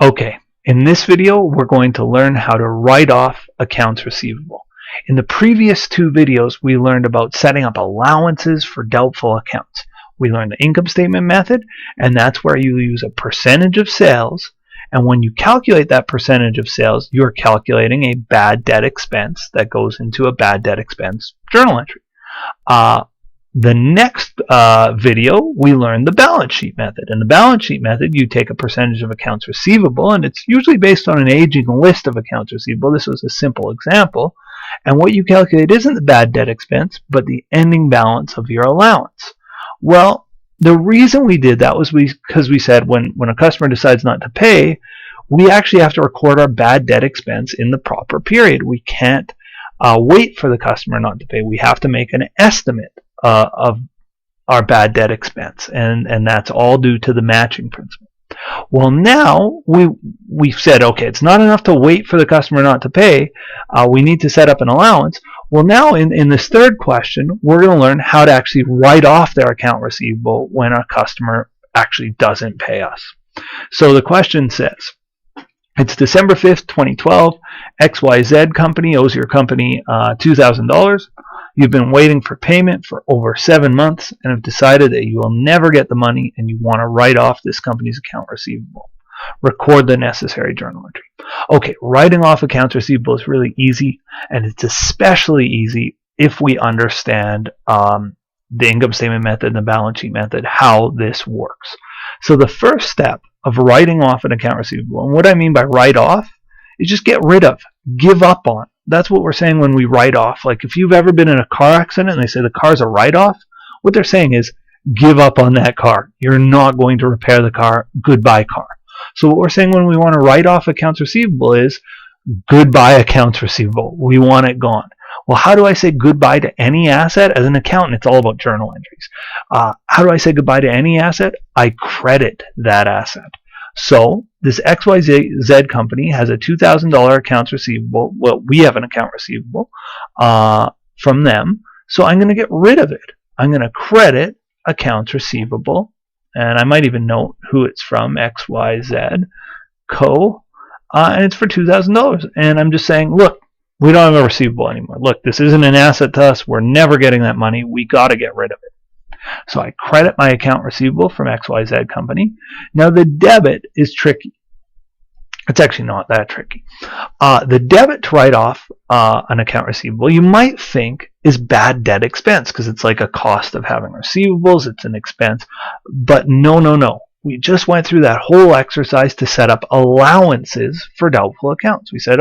Okay, in this video we're going to learn how to write off accounts receivable. In the previous two videos we learned about setting up allowances for doubtful accounts. We learned the income statement method, and that's where you use a percentage of sales, and when you calculate that percentage of sales you're calculating a bad debt expense that goes into a bad debt expense journal entry. The next video, we learned the balance sheet method. In the balance sheet method, you take a percentage of accounts receivable, and it's usually based on an aging list of accounts receivable. This was a simple example. And what you calculate isn't the bad debt expense, but the ending balance of your allowance. Well, the reason we did that was because we said when a customer decides not to pay, we actually have to record our bad debt expense in the proper period. We can't wait for the customer not to pay. We have to make an estimate of our bad debt expense, and that's all due to the matching principle. Well, now we've said, okay, it's not enough to wait for the customer not to pay. We need to set up an allowance. Well, now in this third question, we're going to learn how to actually write off their account receivable when a customer actually doesn't pay us. So the question says, it's December 5th, 2012. XYZ company owes your company $2,000. You've been waiting for payment for over 7 months and have decided that you will never get the money and you want to write off this company's account receivable. Record the necessary journal entry. Okay, writing off accounts receivable is really easy, and it's especially easy if we understand the income statement method and the balance sheet method, how this works. So the first step of writing off an account receivable, and what I mean by write off is just get rid of, give up on. That's what we're saying when we write off. Like if you've ever been in a car accident and they say the car's a write-off, what they're saying is give up on that car. You're not going to repair the car. Goodbye, car. So what we're saying when we want to write off accounts receivable is goodbye accounts receivable. We want it gone. Well, how do I say goodbye to any asset? As an accountant, it's all about journal entries. How do I say goodbye to any asset? I credit that asset. So this XYZ company has a $2,000 accounts receivable. Well, we have an account receivable from them. So I'm going to get rid of it. I'm going to credit accounts receivable. And I might even note who it's from, XYZ Co. And it's for $2,000. And I'm just saying, look, we don't have a receivable anymore. Look, this isn't an asset to us. We're never getting that money. We got to get rid of it. So I credit my account receivable from XYZ company. Now the debit is tricky. It's actually not that tricky. The debit to write off an account receivable, you might think is bad debt expense because it's like a cost of having receivables. It's an expense. But no. We just went through that whole exercise to set up allowances for doubtful accounts. We said,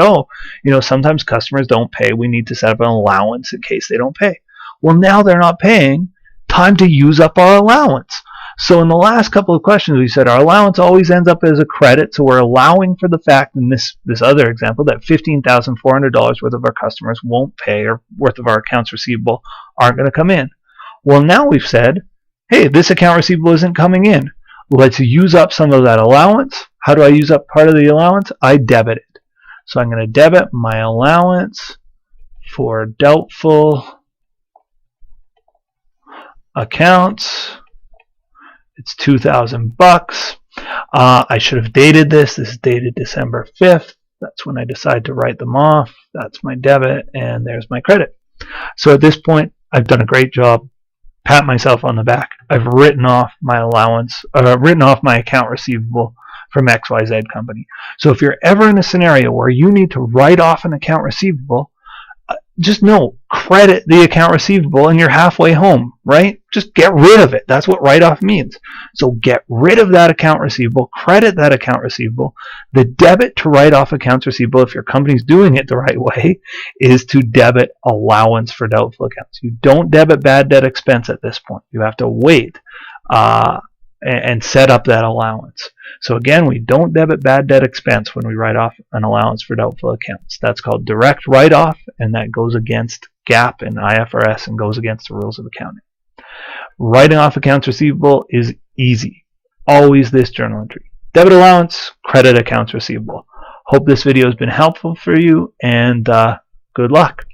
sometimes customers don't pay. We need to set up an allowance in case they don't pay. Well, now they're not paying. Time to use up our allowance. So in the last couple of questions we said our allowance always ends up as a credit, so we're allowing for the fact in this other example that $15,400 worth of our customers won't pay, or worth of our accounts receivable aren't going to come in. Well, now we've said, hey, this account receivable isn't coming in. Let's use up some of that allowance. How do I use up part of the allowance? I debit it. So I'm going to debit my allowance for doubtful accounts. It's $2,000. I should have dated this. This is dated December 5th. That's when I decide to write them off. That's my debit, and there's my credit. So at this point, I've done a great job. Pat myself on the back. I've written off my allowance, written off my account receivable from XYZ company. So if you're ever in a scenario where you need to write off an account receivable, just know, credit the account receivable and you're halfway home, right? Just get rid of it. That's what write-off means. So get rid of that account receivable, credit that account receivable. The debit to write off accounts receivable, if your company's doing it the right way, is to debit allowance for doubtful accounts. You don't debit bad debt expense at this point. You have to wait and set up that allowance. So again, we don't debit bad debt expense when we write off an allowance for doubtful accounts. That's called direct write-off, and that goes against GAAP and IFRS and goes against the rules of accounting. Writing off accounts receivable is easy. Always this journal entry. Debit allowance, credit accounts receivable. Hope this video has been helpful for you, and good luck.